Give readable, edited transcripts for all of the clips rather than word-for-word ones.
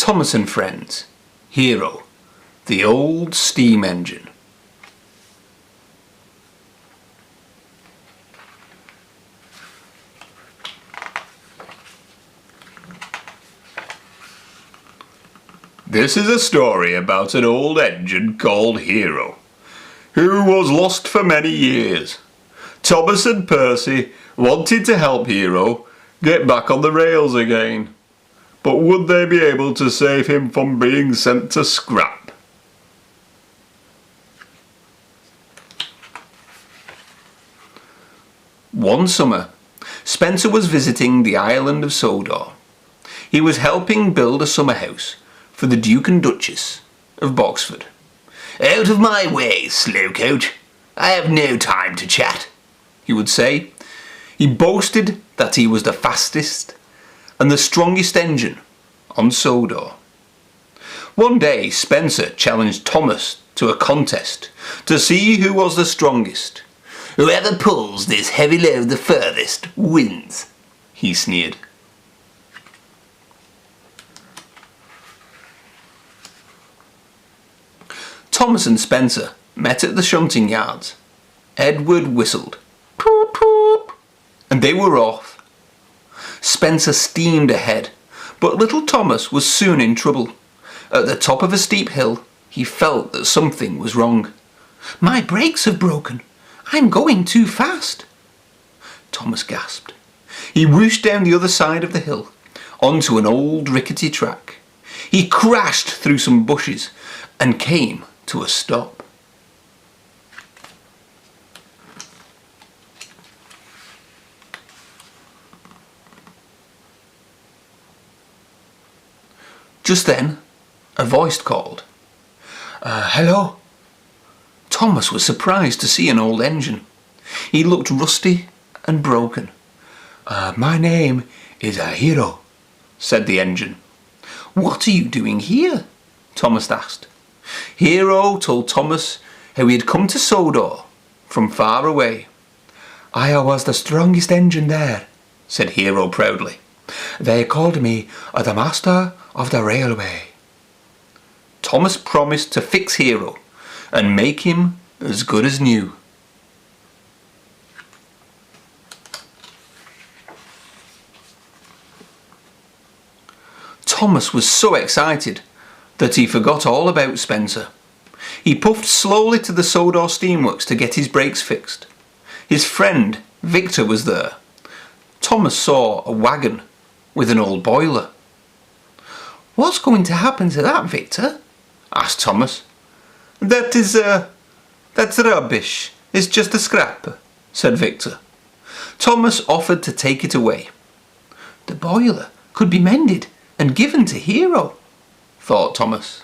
Thomas and Friends, Hiro, the old steam engine. This is a story about an old engine called Hiro, who was lost for many years. Thomas and Percy wanted to help Hiro get back on the rails again, but would they be able to save him from being sent to scrap? One summer, Spencer was visiting the island of Sodor. He was helping build a summer house for the Duke and Duchess of Boxford. "Out of my way, slowcoach. I have no time to chat," he would say. He boasted that he was the fastest and the strongest engine on Sodor. One day Spencer challenged Thomas to a contest to see who was the strongest. "Whoever pulls this heavy load the furthest wins," he sneered. Thomas and Spencer met at the shunting yards. Edward whistled, "Poop, poop," and they were off. Spencer steamed ahead, but little Thomas was soon in trouble. At the top of a steep hill, he felt that something was wrong. "My brakes have broken. I'm going too fast," Thomas gasped. He whooshed down the other side of the hill, onto an old rickety track. He crashed through some bushes and came to a stop. Just then, a voice called, "Hello?" Thomas was surprised to see an old engine. He looked rusty and broken. "My name is Hiro," said the engine. "What are you doing here?" Thomas asked. Hiro told Thomas how he had come to Sodor from far away. "I was the strongest engine there," said Hiro proudly. "They called me the master of the railway." Thomas promised to fix Hiro and make him as good as new. Thomas was so excited that he forgot all about Spencer. He puffed slowly to the Sodor steamworks to get his brakes fixed. His friend Victor was there. Thomas saw a wagon with an old boiler. "What's going to happen to that, Victor?" asked Thomas. That's rubbish. It's just a scrap," said Victor. Thomas offered to take it away. "The boiler could be mended and given to Hiro," thought Thomas.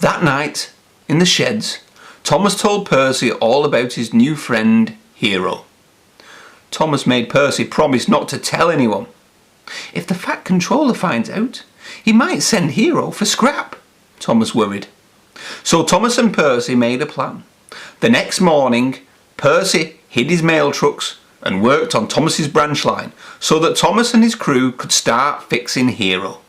That night, in the sheds, Thomas told Percy all about his new friend, Hiro. Thomas made Percy promise not to tell anyone. "If the Fat Controller finds out, he might send Hiro for scrap," Thomas worried. So Thomas and Percy made a plan. The next morning, Percy hid his mail trucks and worked on Thomas's branch line so that Thomas and his crew could start fixing Hiro.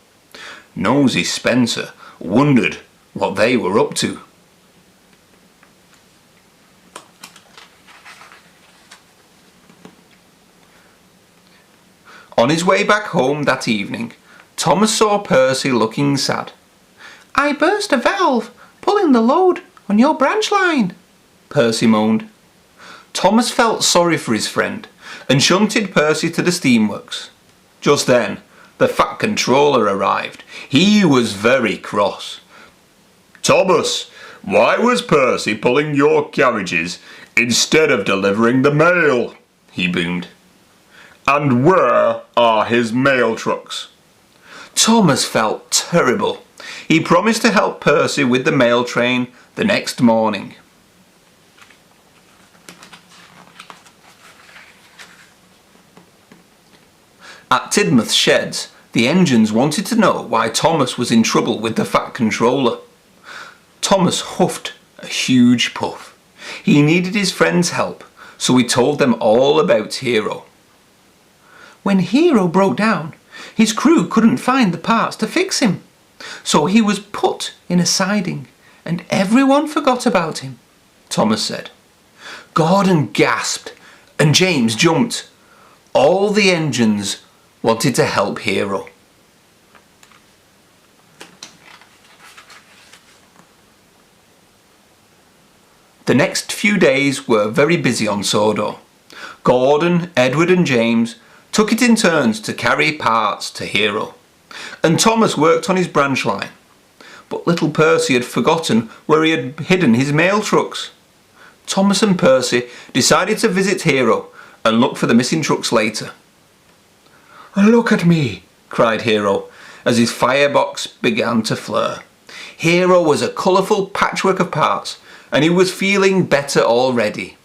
Nosy Spencer wondered what they were up to. On his way back home that evening, Thomas saw Percy looking sad. "I burst a valve pulling the load on your branch line," Percy moaned. Thomas felt sorry for his friend and shunted Percy to the steamworks. Just then, the Fat Controller arrived. He was very cross. "Thomas, why was Percy pulling your carriages instead of delivering the mail?" he boomed. "And where are his mail trucks?" Thomas felt terrible. He promised to help Percy with the mail train the next morning. At Tidmouth's sheds, the engines wanted to know why Thomas was in trouble with the Fat Controller. Thomas huffed a huge puff. He needed his friends' help, so he told them all about Hiro. When Hiro broke down, his crew couldn't find the parts to fix him, so he was put in a siding and everyone forgot about him, Thomas said. Gordon gasped and James jumped. All the engines wanted to help Hiro. The next few days were very busy on Sodor. Gordon, Edward and James took it in turns to carry parts to Hiro, and Thomas worked on his branch line. But little Percy had forgotten where he had hidden his mail trucks. Thomas and Percy decided to visit Hiro and look for the missing trucks later. "Look at me," cried Hiro as his firebox began to flare. Hiro was a colourful patchwork of parts and he was feeling better already.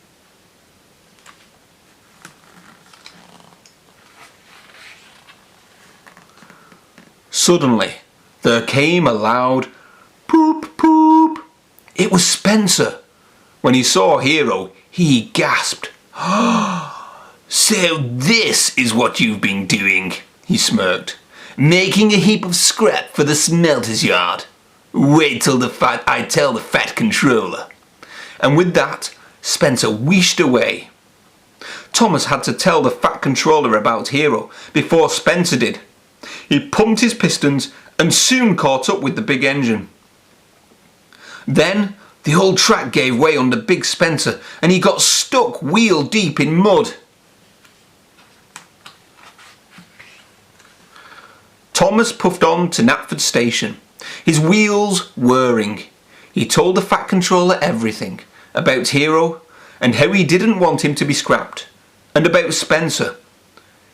Suddenly, there came a loud poop poop. It was Spencer. When he saw Hiro, he gasped. "So this is what you've been doing," he smirked. "Making a heap of scrap for the smelter's yard. Wait till I tell the fat controller." And with that, Spencer wheeshed away. Thomas had to tell the fat controller about Hiro before Spencer did. He pumped his pistons and soon caught up with the big engine. Then the old track gave way under Big Spencer and he got stuck wheel deep in mud. Thomas puffed on to Knapford Station, his wheels whirring. He told the fat controller everything, about Hiro and how he didn't want him to be scrapped, and about Spencer,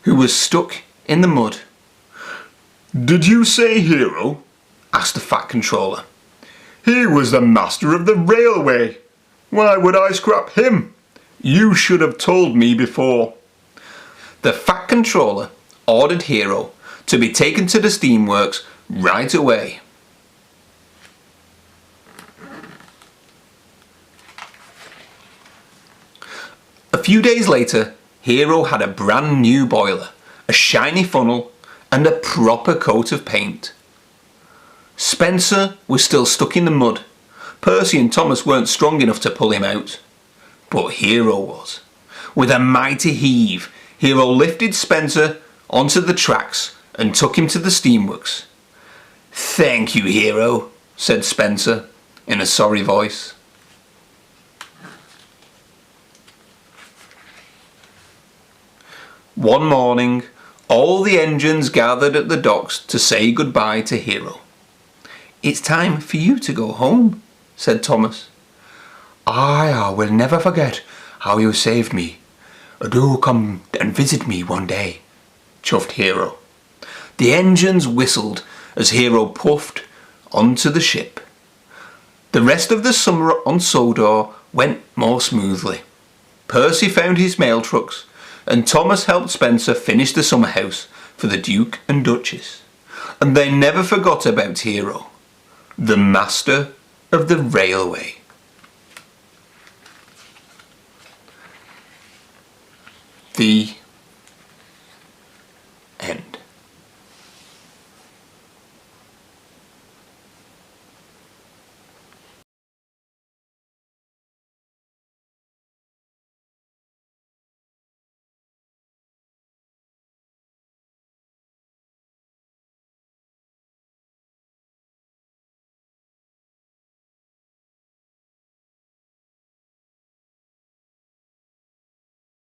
who was stuck in the mud. "Did you say Hiro?" asked the fat controller. "He was the master of the railway. Why would I scrap him? You should have told me before." The fat controller ordered Hiro to be taken to the steamworks right away. A few days later, Hiro had a brand new boiler, a shiny funnel and a proper coat of paint. Spencer was still stuck in the mud. Percy and Thomas weren't strong enough to pull him out, but Hiro was. With a mighty heave, Hiro lifted Spencer onto the tracks and took him to the steamworks. "Thank you, Hiro," said Spencer in a sorry voice. One morning, all the engines gathered at the docks to say goodbye to Hiro. "It's time for you to go home," said Thomas. I will never forget how you saved me. Do come and visit me one day," chuffed Hiro. The engines whistled as Hiro puffed onto the ship. The rest of the summer on Sodor went more smoothly. Percy found his mail trucks, and Thomas helped Spencer finish the summer house for the Duke and Duchess. And they never forgot about Hiro, the master of the railway. The